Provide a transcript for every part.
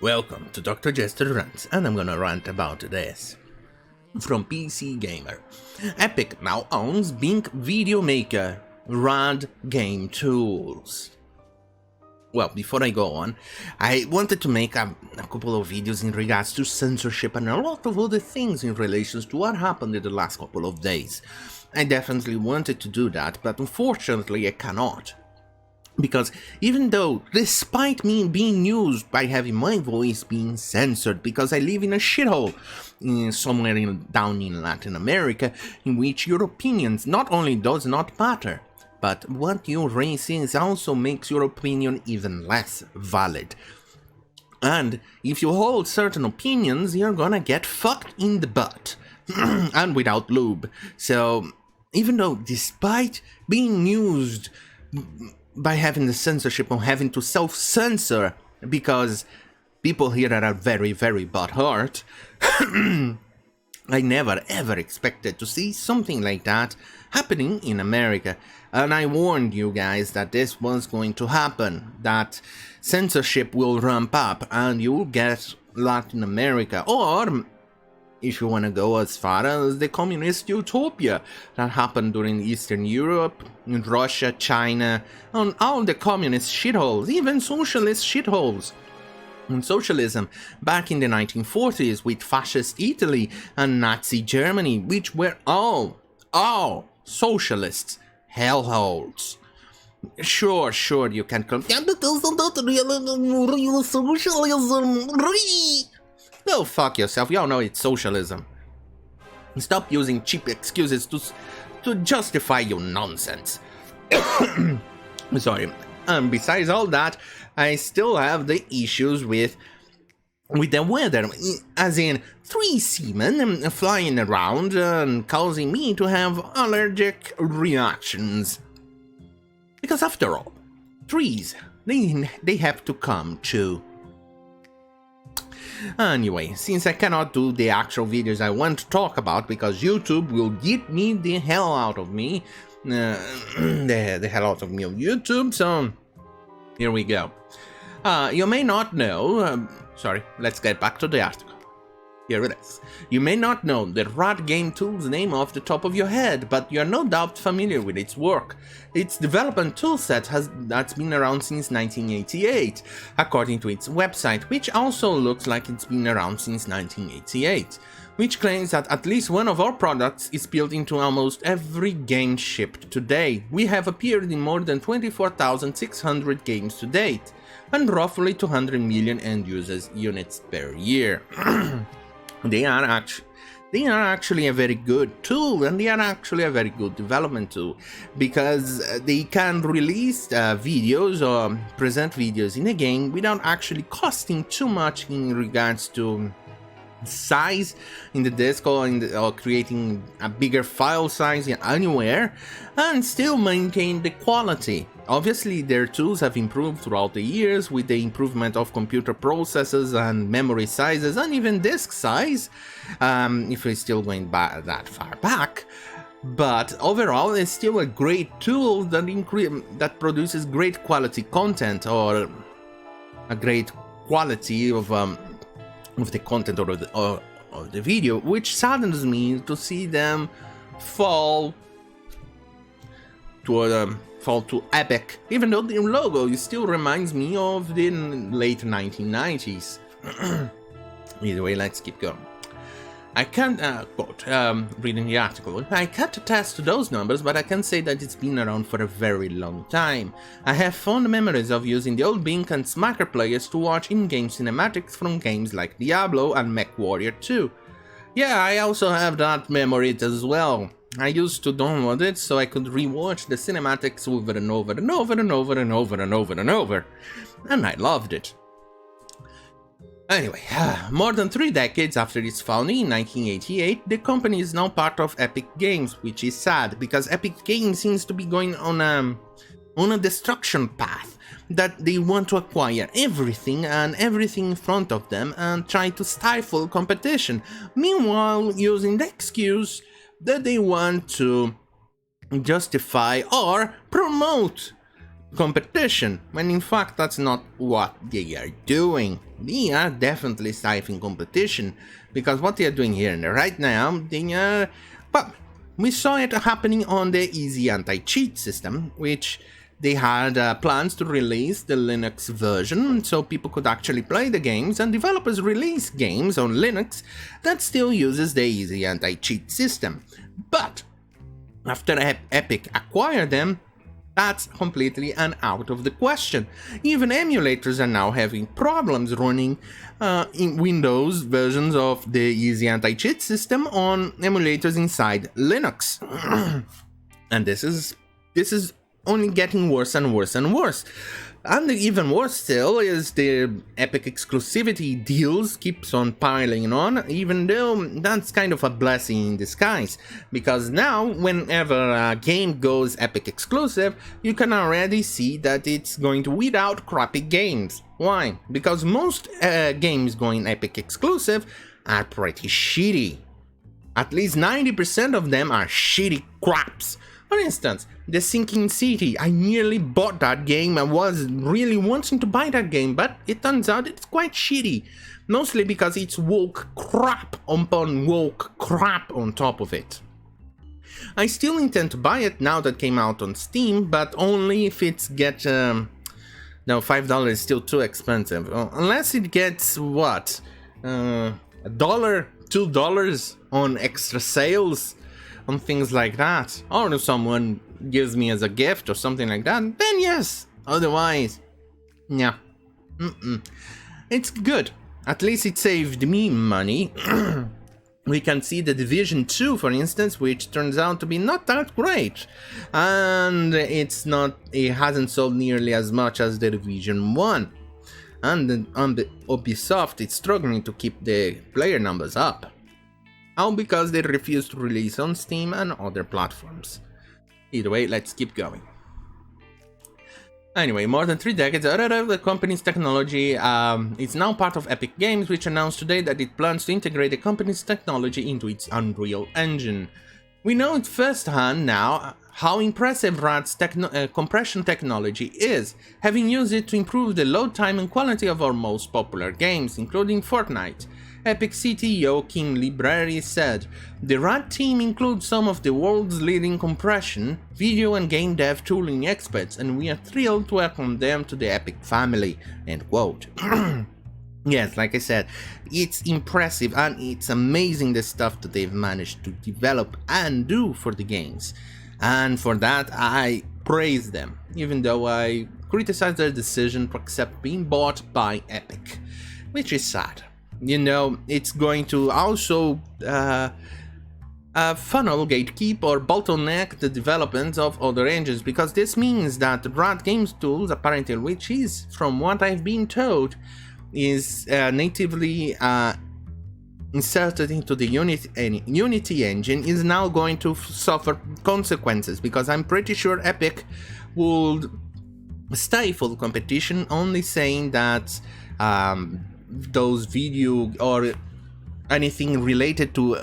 Welcome to Dr. Jester Rants, and I'm gonna rant about this. From PC Gamer. Epic now owns Bink Video Maker, RAD game tools. Well, before I go on, I wanted to make a couple of videos in regards to censorship and a lot of other things in relation to what happened in the last couple of days. I definitely wanted to do that, but unfortunately I cannot. Because even though, despite me being used by having my voice being censored because I live in a shithole somewhere down in Latin America, in which your opinions not only does not matter, but what your race is also makes your opinion even less valid. And if you hold certain opinions, you're gonna get fucked in the butt. And without lube. So, even though despite being used by having the censorship or having to self-censor because people here are very, very butthurt, I never ever expected to see something like that happening in America. And I warned you guys that this was going to happen, that censorship will ramp up and you'll get Latin America, or if you want to go as far as the communist utopia that happened during Eastern Europe, in Russia, China, on all the communist shitholes, even socialist shitholes. And socialism back in the 1940s with fascist Italy and Nazi Germany, which were all socialist hellholes. Sure, you can come, yeah, but those are not real socialism. Go fuck yourself, y'all know it's socialism. Stop using cheap excuses to justify your nonsense. Sorry. And besides all that, I still have the issues with the weather, as in 3 seamen flying around and causing me to have allergic reactions. Because after all, trees, they have to come too. Anyway, since I cannot do the actual videos I want to talk about because YouTube will get me the hell out of me, the hell out of me on YouTube, so here we go. You may not know, sorry, let's get back to the article. Here it is. You may not know the RAD game tool's name off the top of your head, but you're no doubt familiar with its work. Its development toolset that's been around since 1988, according to its website, which also looks like it's been around since 1988, which claims that at least one of our products is built into almost every game shipped today. We have appeared in more than 24,600 games to date, and roughly 200 million end users units per year. They are actually a very good tool, and they are actually a very good development tool, because they can release videos or present videos in a game without actually costing too much in regards to size in the disk or creating a bigger file size anywhere, and still maintain the quality. Obviously, their tools have improved throughout the years with the improvement of computer processors and memory sizes and even disk size, if we're still going back that far back. But overall, it's still a great tool that produces great quality content, or a great quality of the content or the video, which saddens me to see them fall to Epic, even though the logo still reminds me of the late 1990s. Either way, let's keep going. I can't, quote, reading the article, I can't attest to those numbers, but I can say that it's been around for a very long time. I have fond memories of using the old Bink and Smacker players to watch in-game cinematics from games like DiAngelo and MacLeod 2. Yeah, I also have that memory as well. I used to download it so I could rewatch the cinematics over and over and over and over and over and over and over, and I loved it. Anyway, more than 3 decades after its founding in 1988, the company is now part of Epic Games, which is sad, because Epic Games seems to be going on a destruction path, that they want to acquire everything and everything in front of them and try to stifle competition, meanwhile using the excuse that they want to justify or promote competition, when in fact that's not what they are doing. They are definitely stifling competition, because what they are doing here right now, they are, well, we saw it happening on the easy anti-cheat system, which they had plans to release the Linux version so people could actually play the games, and developers release games on Linux that still uses the easy anti-cheat system. But after Epic acquired them, that's completely and out of the question. Even emulators are now having problems running in Windows versions of the easy anti-cheat system on emulators inside Linux. And this is only getting worse and worse and worse. And even worse still is the Epic exclusivity deals keeps on piling on, even though that's kind of a blessing in disguise, because now whenever a game goes Epic exclusive, you can already see that it's going to weed out crappy games. Why? Because most games going Epic exclusive are pretty shitty. At least 90% of them are shitty craps. For instance, The Sinking City, I nearly bought that game. I was really wanting to buy that game, but it turns out it's quite shitty. Mostly because it's woke crap upon woke crap on top of it. I still intend to buy it now that it came out on Steam, but only if it's no, $5 is still too expensive. Unless it gets, what, $1, $2 on extra sales, on things like that, or if someone gives me as a gift or something like that, then yes. Otherwise, yeah, it's good. At least it saved me money. We can see the Division 2, for instance, which turns out to be not that great, and it hasn't sold nearly as much as the Division 1. And on the Ubisoft, it's struggling to keep the player numbers up. All because they refuse to release on Steam and other platforms. Either way, let's keep going. Anyway, more than 3 decades, the company's technology is now part of Epic Games, which announced today that it plans to integrate the company's technology into its Unreal Engine. We know it firsthand now how impressive RAD's compression technology is, having used it to improve the load time and quality of our most popular games, including Fortnite. Epic CTO Kim Library said, "The RAD team includes some of the world's leading compression, video and game dev tooling experts, and we are thrilled to welcome them to the Epic family." End quote. Yes, like I said, it's impressive and it's amazing the stuff that they've managed to develop and do for the games. And for that, I praise them, even though I criticize their decision to accept being bought by Epic, which is sad. You know, it's going to also funnel, gatekeep, or bottleneck the development of other engines, because this means that RAD Games Tools, apparently, which is, from what I've been told, is natively inserted into the Unity engine, is now going to suffer consequences, because I'm pretty sure Epic would stifle competition, only saying that those video or anything related to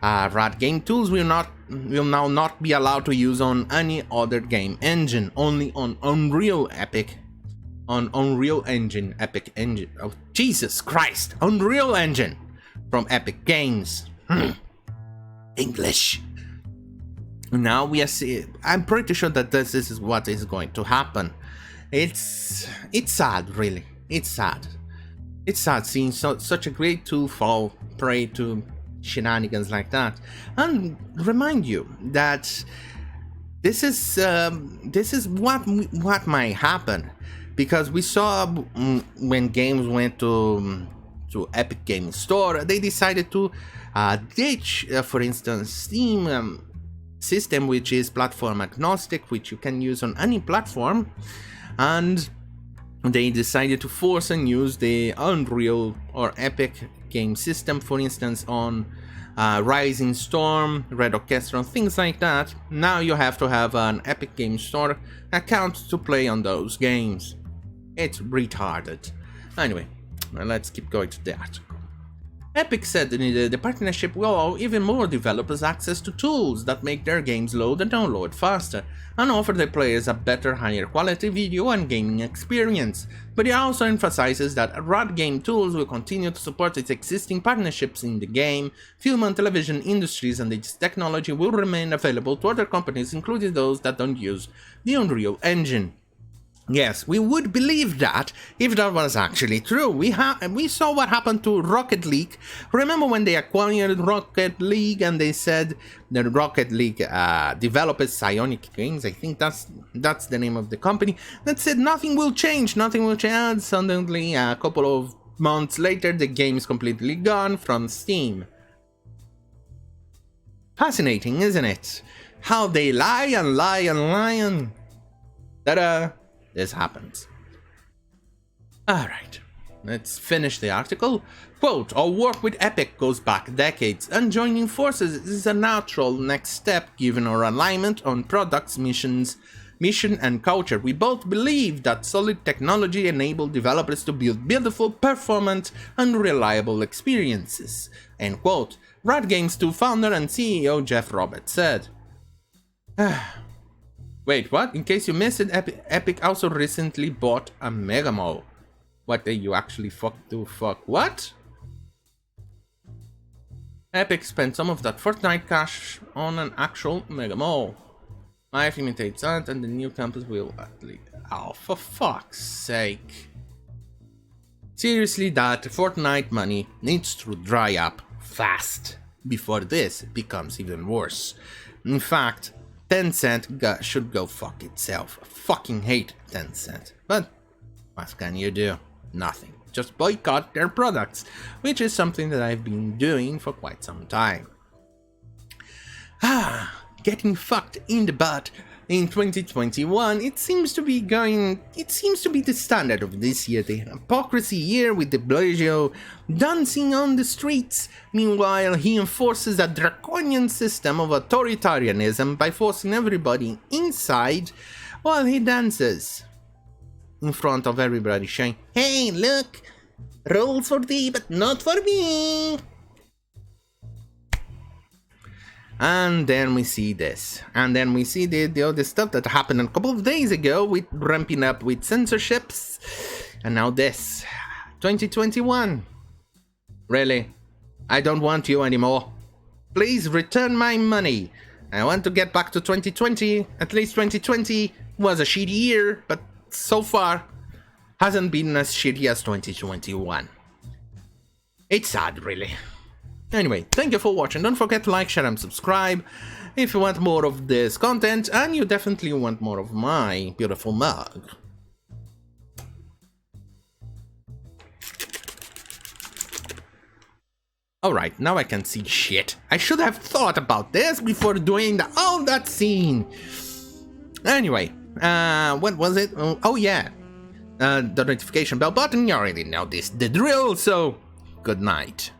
RAD game tools will now not be allowed to use on any other game engine, only on Unreal Engine, Epic Engine. Oh, Jesus Christ, Unreal Engine from Epic Games. English. Now we are I'm pretty sure that this is what is going to happen. It's sad, really. It's sad. It's sad seeing such a great tool fall prey to shenanigans like that. And remind you that this is what might happen, because we saw when games went to Epic Gaming Store, they decided to ditch, for instance, Steam system, which is platform agnostic, which you can use on any platform, and they decided to force and use the Unreal or Epic game system, for instance, on Rising Storm, Red Orchestra, things like that. Now you have to have an Epic Game Store account to play on those games. It's retarded. Anyway, let's keep going to the article. Epic said the partnership will allow even more developers access to tools that make their games load and download faster, and offer their players a better, higher quality video and gaming experience. But it also emphasizes that RAD Game Tools will continue to support its existing partnerships in the game, film and television industries, and its technology will remain available to other companies, including those that don't use the Unreal Engine. Yes, we would believe that if that was actually true. We saw what happened to Rocket League. Remember when they acquired Rocket League and they said the Rocket League developers, Psionic Games, I think that's the name of the company, that said nothing will change, and suddenly a couple of months later the game is completely gone from Steam. Fascinating, isn't it? How they lie and lie and lie and... Ta-da! This happens. Alright, let's finish the article. Quote, our work with Epic goes back decades, and joining forces is a natural next step given our alignment on products, mission and culture. We both believe that solid technology enables developers to build beautiful, performant and reliable experiences. End quote. RAD Games 2 founder and CEO Jeff Roberts said. Wait, what? In case you missed it, Epic also recently bought a Mega Mall. What, you actually fuck? What? Epic spent some of that Fortnite cash on an actual Mega Mall. Life imitates art and the new campus will at least... Oh, for fuck's sake. Seriously, that Fortnite money needs to dry up fast before this becomes even worse. In fact, Tencent should go fuck itself. I fucking hate Tencent. But what can you do? Nothing. Just boycott their products, which is something that I've been doing for quite some time. Getting fucked in the butt in 2021, it seems to be the standard of this year, the hypocrisy year with DiAngelo dancing on the streets. Meanwhile, he enforces a draconian system of authoritarianism by forcing everybody inside while he dances in front of everybody, saying, "Hey, look, rules for thee, but not for me." And then we see this. And then we see the other stuff that happened a couple of days ago with ramping up with censorships. And now this. 2021. Really? I don't want you anymore. Please return my money. I want to get back to 2020. At least 2020 was a shitty year, but so far hasn't been as shitty as 2021. It's sad, really. Anyway, thank you for watching. Don't forget to like, share and subscribe if you want more of this content, and you definitely want more of my beautiful mug. Alright, now I can see shit. I should have thought about this before doing all that scene. Anyway, what was it? Oh yeah, the notification bell button. You already know the drill, so good night.